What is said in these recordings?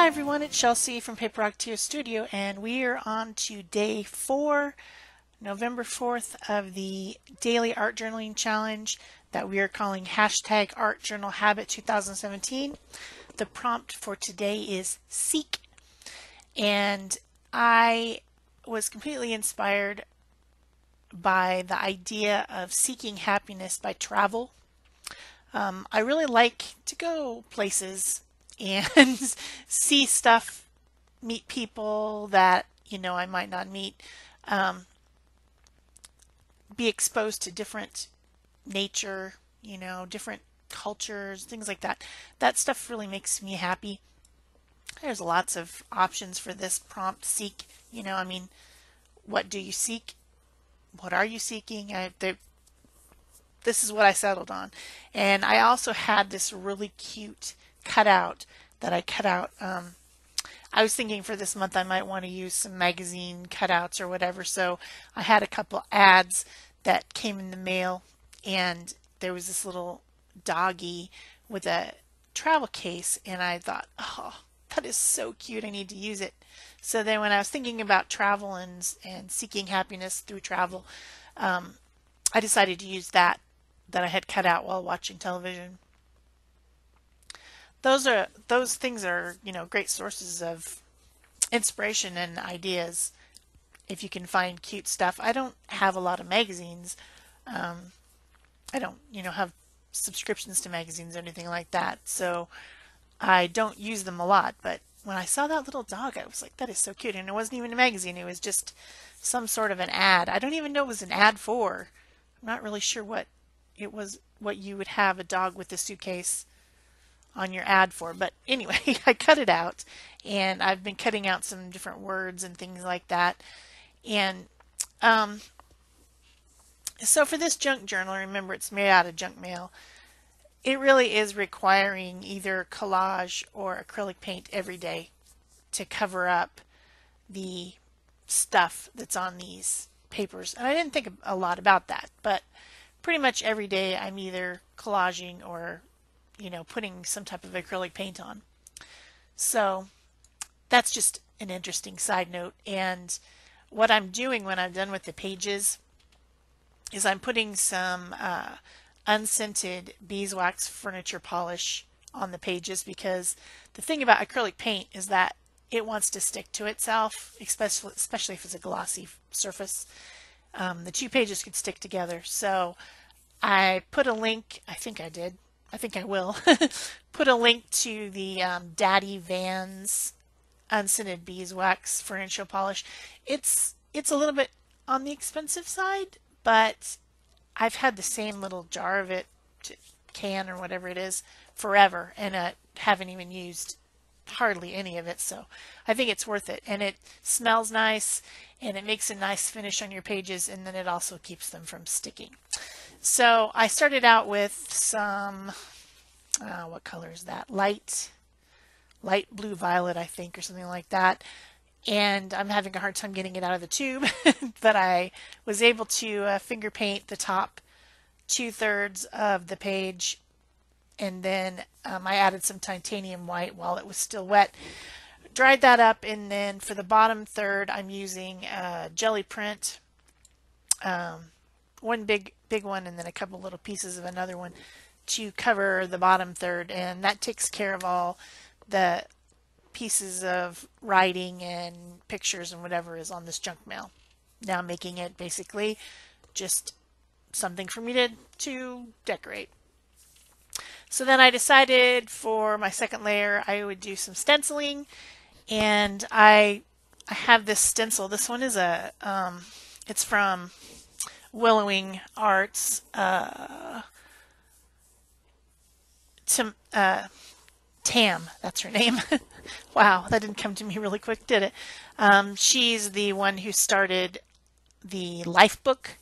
Hi everyone, it's Shel from Paper Rock Studio, and we are on to day 4, November 4th of the Daily Art Journaling Challenge that we are calling hashtag Art Journal Habit 2017. The prompt for today is seek, and I was completely inspired by the idea of seeking happiness by travel. I really like to go places and see stuff, meet people that I might not meet, be exposed to different nature, different cultures, things like that. That stuff really makes me happy. There's lots of options for this prompt seek. What do you seek? What are you seeking? This is what I settled on. And I also had this really cute cutout that I cut out. I was thinking for this month I might want to use some magazine cutouts or whatever. So I had a couple ads that came in the mail, and there was this little doggy with a travel case, and I thought, oh, that is so cute. I need to use it. So then when I was thinking about travel and seeking happiness through travel, I decided to use that I had cut out while watching television. Those things are, great sources of inspiration and ideas if you can find cute stuff. I don't have a lot of magazines. I don't, have subscriptions to magazines or anything like that, so I don't use them a lot. But when I saw that little dog, I was like, that is so cute. And it wasn't even a magazine. It was just some sort of an ad. I don't even know what it was an ad for. I'm not really sure what it was, what you would have a dog with a suitcase on your ad for. But anyway, I cut it out, and I've been cutting out some different words and things like that. And so for this junk journal, remember it's made out of junk mail. It really is requiring either collage or acrylic paint every day to cover up the stuff that's on these papers. And I didn't think a lot about that, but pretty much every day I'm either collaging or putting some type of acrylic paint on. So that's just an interesting side note. And what I'm doing when I'm done with the pages is I'm putting some unscented beeswax furniture polish on the pages, because the thing about acrylic paint is that it wants to stick to itself, especially if it's a glossy surface. The two pages could stick together. So I put a link, I think I will, put a link to the Daddy Vans unscented beeswax furniture polish. It's a little bit on the expensive side, but I've had the same little jar of it, can or whatever it is, forever, and I haven't even used hardly any of it. So I think it's worth it, and it smells nice, and it makes a nice finish on your pages, and then it also keeps them from sticking. So I started out with some, what color is that? Light blue violet, I think, or something like that. And I'm having a hard time getting it out of the tube, but I was able to finger paint the top 2/3 of the page, and then I added some titanium white while it was still wet. Dried that up, and then for the bottom third, I'm using jelly print, one big one, and then a couple little pieces of another one to cover the bottom third, and that takes care of all the pieces of writing and pictures and whatever is on this junk mail. Now making it basically just something for me to decorate. So then I decided for my second layer I would do some stenciling, and I have this stencil. This one is it's from Willowing Arts. Tam, that's her name. Wow, that didn't come to me really quick, did it? She's the one who started the Life Book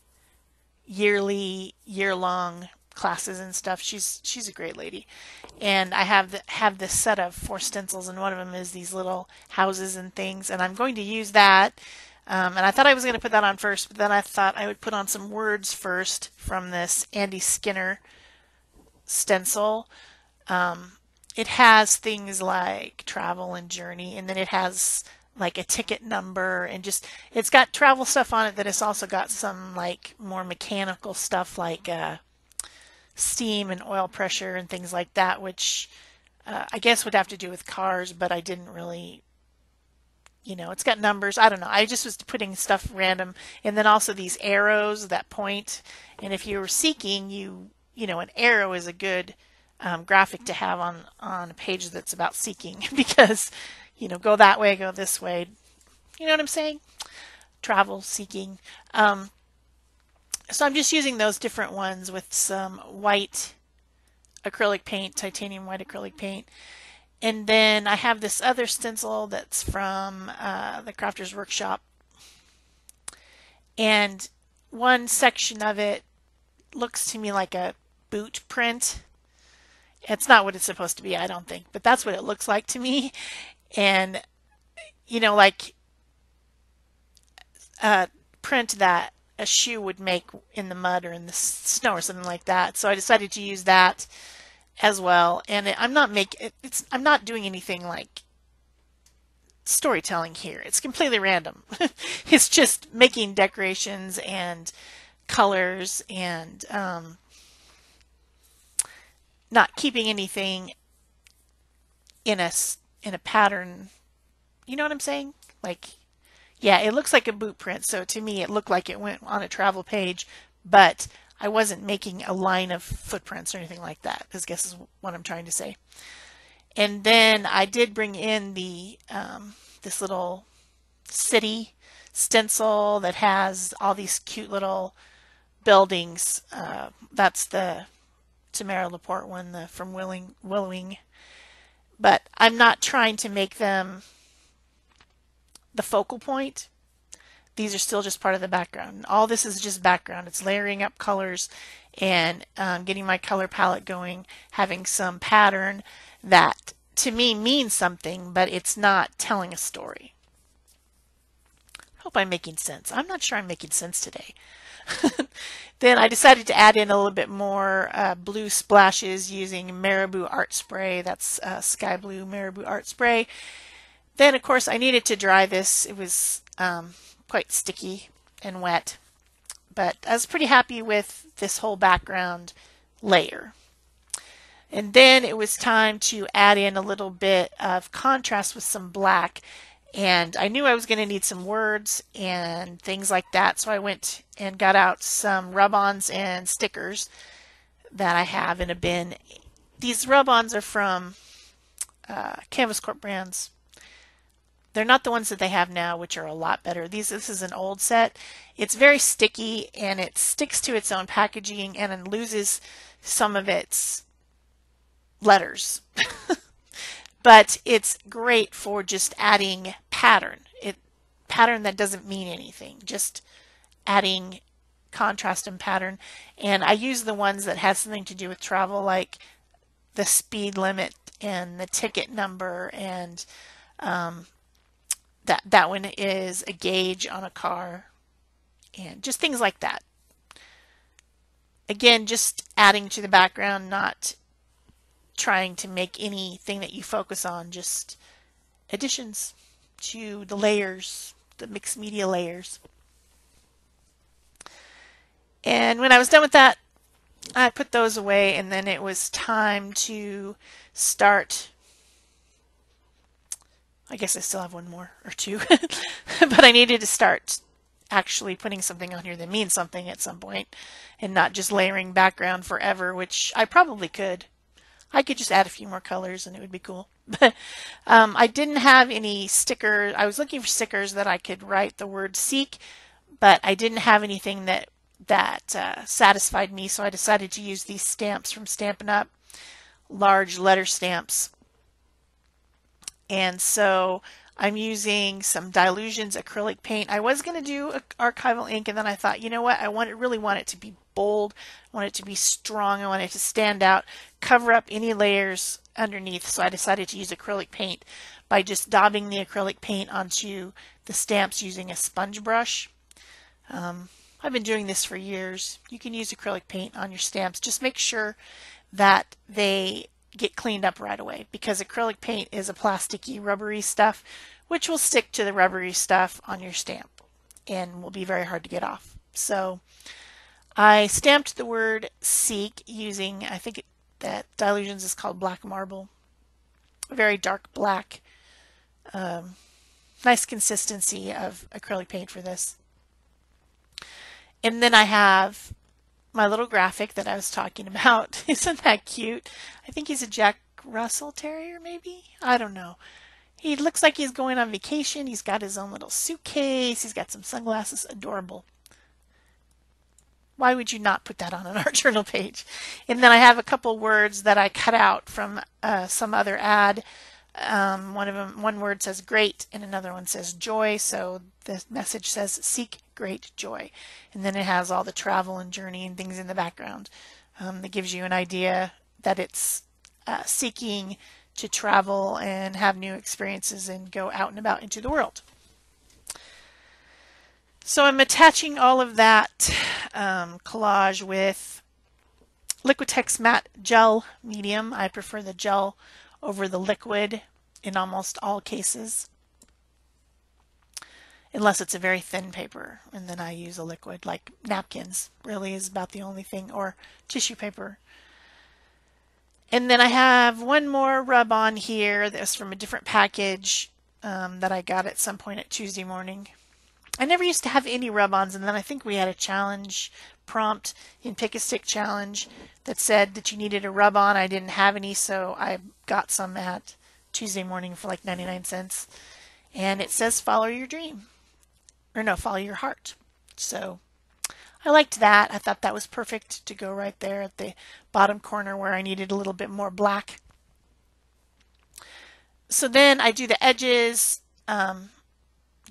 year-long classes and stuff. She's a great lady, and I have this set of 4 stencils, and one of them is these little houses and things, and I'm going to use that. And I thought I was going to put that on first, but then I thought I would put on some words first from this Andy Skinner stencil. it has things like travel and journey, and then it has like a ticket number, and just it's got travel stuff on it. That it's also got some like more mechanical stuff like steam and oil pressure and things like that, which I guess would have to do with cars, but I didn't really, it's got numbers. I don't know. I just was putting stuff random, and then also these arrows that point. And if you were seeking, an arrow is a good graphic to have on a page that's about seeking because, go that way, go this way. You know what I'm saying? Travel, seeking. So I'm just using those different ones with some white acrylic paint, titanium white acrylic paint. And then I have this other stencil that's from the Crafter's Workshop. And one section of it looks to me like a boot print. It's not what it's supposed to be, I don't think, but that's what it looks like to me. And, like a print that a shoe would make in the mud or in the snow or something like that. So I decided to use that as well. And I'm not doing anything like storytelling here. It's completely random. It's just making decorations and colors and not keeping anything in a pattern. You know what I'm saying? Like, yeah, it looks like a boot print. So to me, it looked like it went on a travel page, but I wasn't making a line of footprints or anything like that, I guess is what I'm trying to say. And then I did bring in the this little city stencil that has all these cute little buildings. That's the Tamara Laporte one from Willowing. But I'm not trying to make them the focal point. These are still just part of the background. All this is just background. It's layering up colors and getting my color palette going, having some pattern that to me means something, but it's not telling a story. Hope I'm making sense. I'm not sure I'm making sense today. Then I decided to add in a little bit more blue splashes using Marabou Art Spray. That's Sky Blue Marabou Art Spray. Then, of course, I needed to dry this. It was quite sticky and wet, but I was pretty happy with this whole background layer. And then it was time to add in a little bit of contrast with some black. And I knew I was going to need some words and things like that, so I went and got out some rub-ons and stickers that I have in a bin. These rub-ons are from Canvas Corp brands. They're not the ones that they have now, which are a lot better. This is an old set. It's very sticky, and it sticks to its own packaging and it loses some of its letters. But it's great for just adding pattern. Pattern that doesn't mean anything, just adding contrast and pattern. And I use the ones that have something to do with travel, like the speed limit and the ticket number, and that one is a gauge on a car, and just things like that. Again, just adding to the background, not trying to make anything that you focus on, just additions to the layers, the mixed media layers. And when I was done with that, I put those away, and then it was time to start. I guess I still have one more or two, but I needed to start actually putting something on here that means something at some point, and not just layering background forever, which I probably could. I could just add a few more colors and it would be cool. But I didn't have any stickers. I was looking for stickers that I could write the word seek, but I didn't have anything that satisfied me, so I decided to use these stamps from Stampin' Up, large letter stamps. And so I'm using some Dilutions acrylic paint. I was going to do archival ink, and then I thought, you know what, really want it to be bold, I want it to be strong, I want it to stand out, cover up any layers underneath. So I decided to use acrylic paint by just daubing the acrylic paint onto the stamps using a sponge brush. I've been doing this for years. You can use acrylic paint on your stamps. Just make sure that they get cleaned up right away, because acrylic paint is a plasticky, rubbery stuff, which will stick to the rubbery stuff on your stamp and will be very hard to get off. So I stamped the word seek using, I think that Dilutions is called Black Marble, a very dark black. Nice consistency of acrylic paint for this. And then I have my little graphic that I was talking about. Isn't that cute? I think he's a Jack Russell Terrier, maybe? I don't know. He looks like he's going on vacation. He's got his own little suitcase. He's got some sunglasses. Adorable. Why would you not put that on an art journal page? And then I have a couple words that I cut out from some other ad. One word says great and another one says joy. So the message says seek great joy. And then it has all the travel and journey and things in the background that gives you an idea that it's seeking to travel and have new experiences and go out and about into the world. So I'm attaching all of that collage with Liquitex matte gel medium. I prefer the gel over the liquid in almost all cases, unless it's a very thin paper, and then I use a liquid, like napkins really is about the only thing, or tissue paper. And then I have one more rub on here that's from a different package that I got at some point at Tuesday morning. I never used to have any rub-ons, and then I think we had a challenge prompt in Pick a Stick Challenge that said that you needed a rub-on. I didn't have any, so I got some at Tuesday morning for like 99 cents. And it says follow your dream. Or no, follow your heart. So I liked that. I thought that was perfect to go right there at the bottom corner where I needed a little bit more black. So then I do the edges,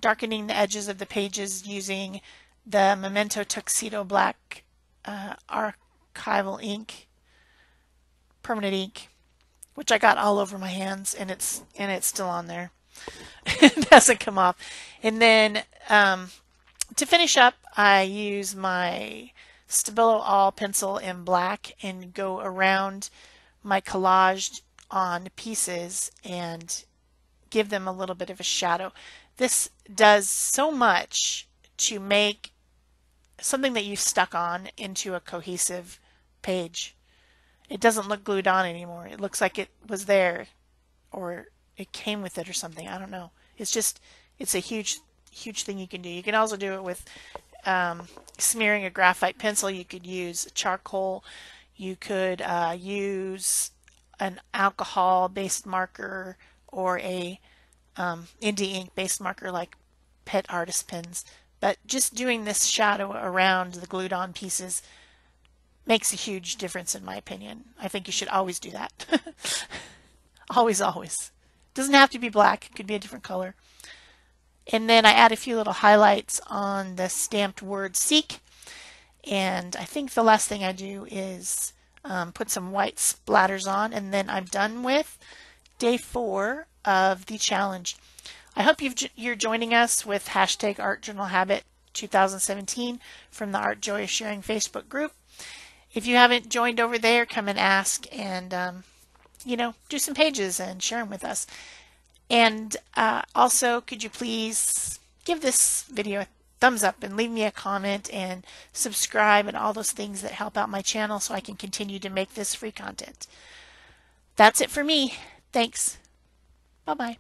darkening the edges of the pages using the Memento Tuxedo Black archival ink, permanent ink, which I got all over my hands, and it's still on there. It doesn't come off. And then to finish up, I use my Stabilo All pencil in black and go around my collage on pieces and give them a little bit of a shadow. This does so much to make something that you've stuck on into a cohesive page. It doesn't look glued on anymore. It looks like it was there, or it came with it or something. I don't know. It's a huge thing you can do. You can also do it with smearing a graphite pencil. You could use charcoal. You could use an alcohol-based marker or a indie ink-based marker like Pet Artist pens. But just doing this shadow around the glued-on pieces makes a huge difference in my opinion. I think you should always do that. Always, always. Doesn't have to be black. It could be a different color. And then I add a few little highlights on the stamped word seek. And I think the last thing I do is put some white splatters on, and then I'm done with day 4 of the challenge. I hope you're joining us with hashtag Art Journal Habit 2017 from the Art Joy of Sharing Facebook group. If you haven't joined over there, come and ask and, do some pages and share them with us. And also, could you please give this video a thumbs up and leave me a comment and subscribe and all those things that help out my channel so I can continue to make this free content. That's it for me. Thanks. Bye-bye.